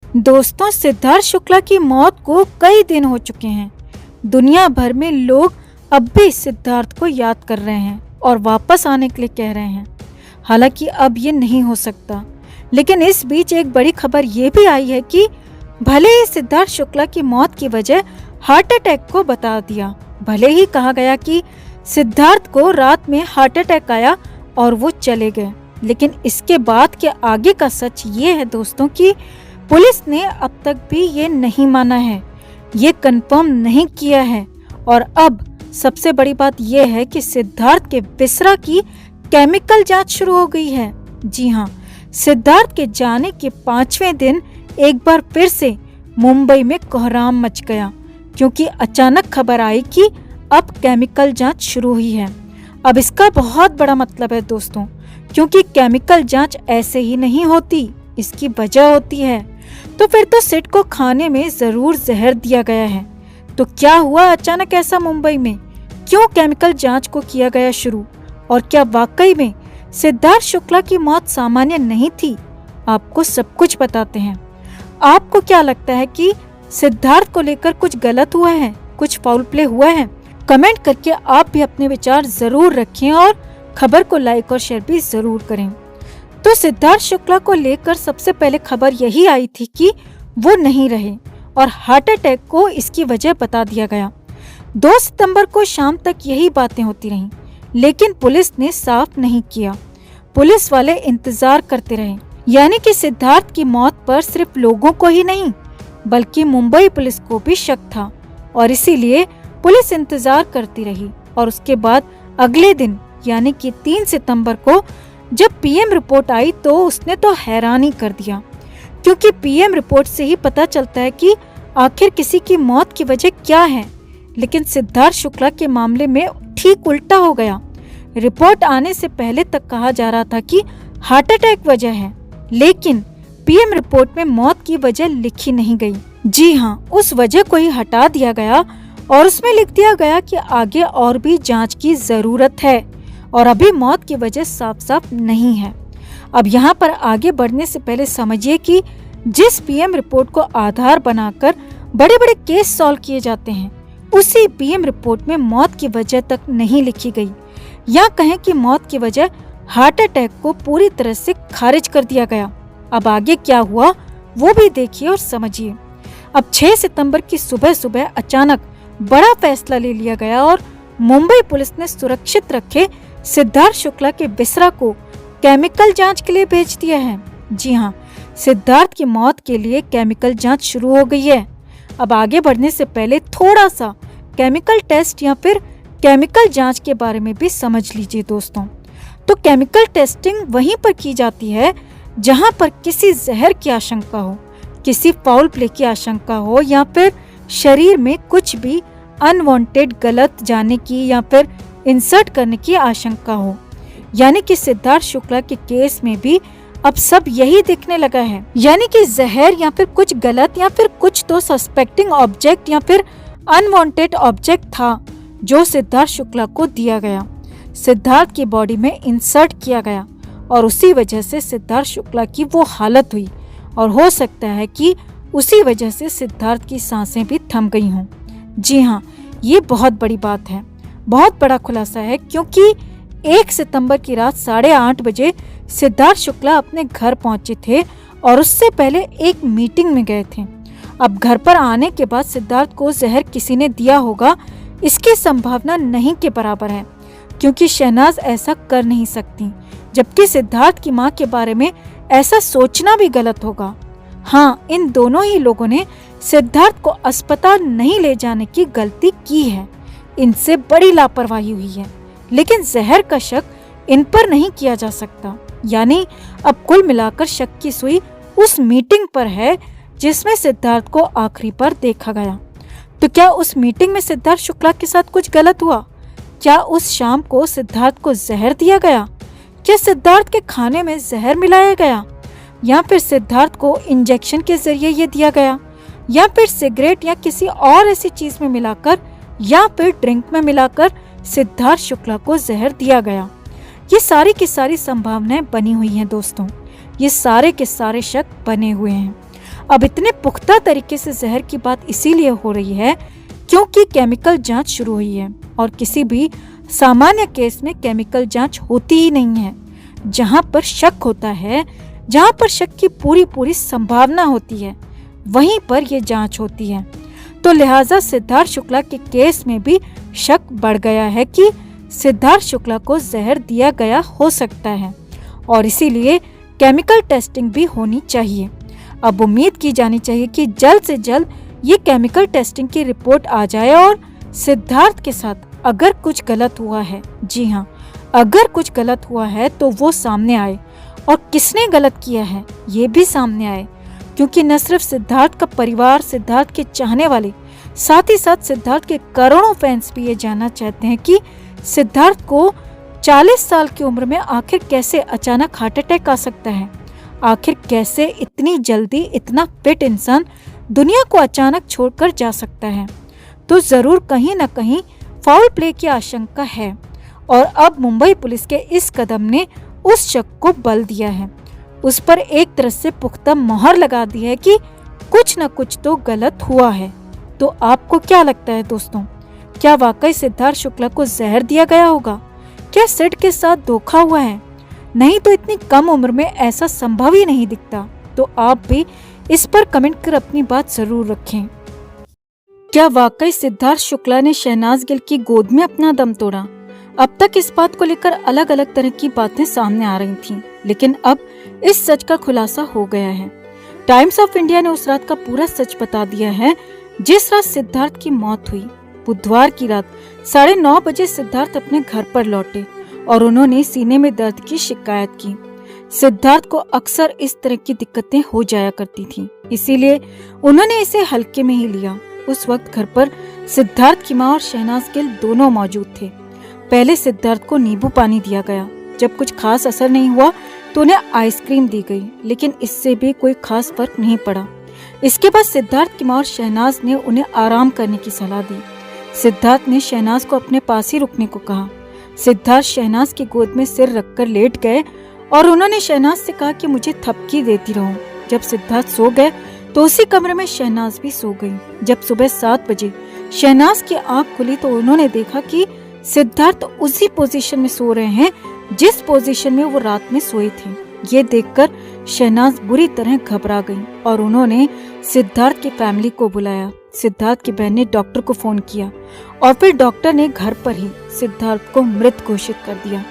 दोस्तों, सिद्धार्थ शुक्ला की मौत को कई दिन हो चुके हैं। दुनिया भर में लोग अब भी सिद्धार्थ को याद कर रहे हैं और वापस आने के लिए कह रहे हैं। हालांकि अब ये नहीं हो सकता, लेकिन इस बीच एक बड़ी खबर ये भी आई है कि भले ही सिद्धार्थ शुक्ला की मौत की वजह हार्ट अटैक को बता दिया, भले ही कहा गया कि सिद्धार्थ को रात में हार्ट अटैक आया और वो चले गए, लेकिन इसके बाद के आगे का सच ये है दोस्तों कि पुलिस ने अब तक भी ये नहीं माना है, ये कंफर्म नहीं किया है। और अब सबसे बड़ी बात ये है कि सिद्धार्थ के बिसरा की केमिकल जांच शुरू हो गई है। जी हाँ, सिद्धार्थ के जाने के 5वें दिन एक बार फिर से मुंबई में कोहराम मच गया, क्योंकि अचानक खबर आई कि अब केमिकल जांच शुरू हुई है। अब इसका बहुत बड़ा मतलब है दोस्तों, क्योंकि केमिकल जांच ऐसे ही नहीं होती, इसकी वजह होती है। तो फिर तो सिड को खाने में जरूर जहर दिया गया है। तो क्या हुआ अचानक ऐसा मुंबई में? क्यों केमिकल जांच को किया गया शुरू? और क्या वाकई में सिद्धार्थ शुक्ला की मौत सामान्य नहीं थी? आपको सब कुछ बताते हैं। आपको क्या लगता है कि सिद्धार्थ को लेकर कुछ गलत हुआ है, कुछ फाउल प्ले हुआ है? कमेंट करके आप भी अपने विचार जरूर रखें और खबर को लाइक और शेयर भी जरूर करें। तो सिद्धार्थ शुक्ला को लेकर सबसे पहले खबर यही आई थी कि वो नहीं रहे और हार्ट अटैक को इसकी वजह बता दिया गया। 2 सितंबर को शाम तक यही बातें होती रहीं, लेकिन पुलिस ने साफ नहीं किया। पुलिस वाले इंतजार करते रहे, यानी कि सिद्धार्थ की मौत पर सिर्फ लोगों को ही नहीं बल्कि मुंबई पुलिस को भी शक था, और इसीलिए पुलिस इंतजार करती रही। और उसके बाद अगले दिन यानी कि 3 सितंबर को जब पीएम रिपोर्ट आई तो उसने तो हैरानी कर दिया, क्योंकि पीएम रिपोर्ट से ही पता चलता है कि आखिर किसी की मौत की वजह क्या है। लेकिन सिद्धार्थ शुक्ला के मामले में ठीक उल्टा हो गया। रिपोर्ट आने से पहले तक कहा जा रहा था कि हार्ट अटैक वजह है, लेकिन पीएम रिपोर्ट में मौत की वजह लिखी नहीं गई। जी हाँ, उस वजह को ही हटा दिया गया और उसमें लिख दिया गया कि आगे और भी जांच की जरूरत है और अभी मौत की वजह साफ साफ नहीं है। अब यहाँ पर आगे बढ़ने से पहले समझिए कि जिस पीएम रिपोर्ट को आधार बनाकर बड़े बड़े केस सॉल्व किए जाते हैं, उसी पीएम रिपोर्ट में मौत की वजह तक नहीं लिखी गई, या कहें कि मौत की वजह हार्ट अटैक को पूरी तरह से खारिज कर दिया गया। अब आगे क्या हुआ वो भी देखिए और समझिए। अब 6 सितंबर की सुबह सुबह अचानक बड़ा फैसला ले लिया गया और मुंबई पुलिस ने सुरक्षित रखे सिद्धार्थ शुक्ला के बिसरा को केमिकल जांच के लिए भेज दिया है। जी हाँ, सिद्धार्थ की मौत के लिए केमिकल जांच शुरू हो गई है। अब आगे बढ़ने से पहले थोड़ा सा केमिकल टेस्ट या फिर केमिकल जांच के बारे में भी समझ लीजिए दोस्तों। तो केमिकल टेस्टिंग वहीं पर की जाती है जहां पर किसी जहर की आशंका हो, किसी फाउल प्ले की आशंका हो, या फिर शरीर में कुछ भी अनवांटेड गलत जाने की या फिर इंसर्ट करने की आशंका हो। यानी कि सिद्धार्थ शुक्ला के केस में भी अब सब यही दिखने लगा है, यानी कि जहर या फिर कुछ गलत या फिर कुछ तो सस्पेक्टिंग ऑब्जेक्ट या फिर अनवांटेड ऑब्जेक्ट था जो सिद्धार्थ शुक्ला को दिया गया, सिद्धार्थ की बॉडी में इंसर्ट किया गया, और उसी वजह से सिद्धार्थ शुक्ला की वो हालत हुई। और हो सकता है कि उसी वजह से सिद्धार्थ की सांसें भी थम गई हों। जी हाँ, ये बहुत बड़ी बात है, बहुत बड़ा खुलासा है, क्योंकि 1 सितंबर की रात 8:30 बजे सिद्धार्थ शुक्ला अपने घर पहुंचे थे और उससे पहले एक मीटिंग में गए थे। अब घर पर आने के बाद सिद्धार्थ को जहर किसी ने दिया होगा, इसकी संभावना नहीं के बराबर है, क्योंकि शहनाज ऐसा कर नहीं सकती, जबकि सिद्धार्थ की मां के बारे में ऐसा सोचना भी गलत होगा। हाँ, इन दोनों ही लोगों ने सिद्धार्थ को अस्पताल नहीं ले जाने की गलती की है, इनसे बड़ी लापरवाही हुई है, लेकिन जहर का शक इन पर नहीं किया जा सकता। यानी अब कुल मिलाकर शक की सुई उस मीटिंग पर है जिसमें सिद्धार्थ को आखिरी बार देखा गया। तो क्या उस मीटिंग में सिद्धार्थ शुक्ला के साथ कुछ गलत हुआ? क्या उस शाम को सिद्धार्थ को जहर दिया गया? क्या सिद्धार्थ के खाने में जहर मिलाया गया, या फिर सिद्धार्थ को इंजेक्शन के जरिए ये दिया गया, या फिर सिगरेट या किसी और ऐसी चीज में मिलाकर, या फिर ड्रिंक में मिलाकर सिद्धार्थ शुक्ला को जहर दिया गया? ये सारी की सारी संभावनाएं बनी हुई हैं दोस्तों, ये सारे के सारे शक बने हुए हैं। अब इतने पुख्ता तरीके से जहर की बात इसीलिए हो रही है क्योंकि केमिकल जांच शुरू हुई है और किसी भी सामान्य केस में केमिकल जांच होती ही नहीं है। जहां पर शक होता है, जहां पर शक की पूरी संभावना होती है, वहीं पर यह जांच होती है। तो लिहाजा सिद्धार्थ शुक्ला के केस में भी शक बढ़ गया है कि सिद्धार्थ शुक्ला को जहर दिया गया हो सकता है और इसीलिए केमिकल टेस्टिंग भी होनी चाहिए। अब उम्मीद की जानी चाहिए कि जल्द से जल्द ये केमिकल टेस्टिंग की रिपोर्ट आ जाए और सिद्धार्थ के साथ अगर कुछ गलत हुआ है, जी हाँ, अगर कुछ गलत हुआ है तो वो सामने आए और किसने गलत किया है ये भी सामने आए। क्योंकि न सिर्फ सिद्धार्थ का परिवार, सिद्धार्थ के चाहने वाले, साथ ही साथ सिद्धार्थ के करोड़ों फैंस भी ये जानना चाहते हैं कि सिद्धार्थ को 40 साल की उम्र में आखिर कैसे अचानक हार्ट अटैक आ सकता है। आखिर कैसे इतनी जल्दी इतना फिट इंसान दुनिया को अचानक छोड़कर जा सकता है। तो जरूर कहीं न कहीं फाउल प्ले की आशंका है और अब मुंबई पुलिस के इस कदम ने उस शक को बल दिया है, उस पर एक तरह से पुख्ता मोहर लगा दी है कि कुछ न कुछ तो गलत हुआ है। तो आपको क्या लगता है दोस्तों, क्या वाकई सिद्धार्थ शुक्ला को जहर दिया गया होगा? क्या सिड के साथ धोखा हुआ है? नहीं तो इतनी कम उम्र में ऐसा संभव ही नहीं दिखता। तो आप भी इस पर कमेंट कर अपनी बात जरूर रखें। क्या वाकई सिद्धार्थ शुक्ला ने शहनाज गिल की गोद में अपना दम तोड़ा? अब तक इस बात को लेकर अलग अलग तरह की बातें सामने आ रही थीं, लेकिन अब इस सच का खुलासा हो गया है। टाइम्स ऑफ इंडिया ने उस रात का पूरा सच बता दिया है जिस रात सिद्धार्थ की मौत हुई। बुधवार की रात 9:30 बजे सिद्धार्थ अपने घर पर लौटे और उन्होंने सीने में दर्द की शिकायत की। सिद्धार्थ को अक्सर इस तरह की दिक्कतें हो जाया करती थी, इसीलिए उन्होंने इसे हल्के में ही लिया। उस वक्त घर पर सिद्धार्थ की मां और शहनाज गिल दोनों मौजूद थे। पहले सिद्धार्थ को नींबू पानी दिया गया। जब कुछ खास असर नहीं हुआ तो उन्हें आइसक्रीम दी गई, लेकिन इससे भी कोई खास फर्क नहीं पड़ा। इसके बाद सिद्धार्थ की मां और शहनाज ने उन्हें आराम करने की सलाह दी। सिद्धार्थ ने शहनाज को अपने पास ही रुकने को कहा। सिद्धार्थ शहनाज की गोद में सिर रखकर लेट गए और उन्होंने शहनाज से कहा कि मुझे थपकी देती रहो। जब सिद्धार्थ सो गए तो उसी कमरे में शहनाज भी सो गई। जब सुबह 7 बजे शहनाज की आंख खुली तो उन्होंने देखा कि सिद्धार्थ उसी पोजीशन में सो रहे हैं जिस पोजीशन में वो रात में सोए थे। ये देखकर शहनाज बुरी तरह घबरा गई और उन्होंने सिद्धार्थ की फैमिली को बुलाया। सिद्धार्थ की बहन ने डॉक्टर को फोन किया और फिर डॉक्टर ने घर पर ही सिद्धार्थ को मृत घोषित कर दिया।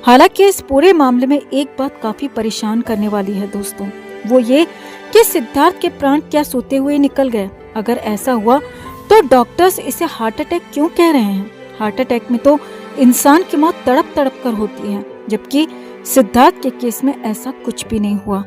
हालांकि इस पूरे मामले में एक बात काफी परेशान करने वाली है दोस्तों, वो ये कि सिद्धार्थ के प्राण क्या सोते हुए निकल गए। अगर ऐसा हुआ तो डॉक्टर्स इसे हार्ट अटैक क्यों कह रहे हैं? हार्ट अटैक में तो इंसान की मौत तड़प तड़प कर होती है, जबकि सिद्धार्थ के केस में ऐसा कुछ भी नहीं हुआ।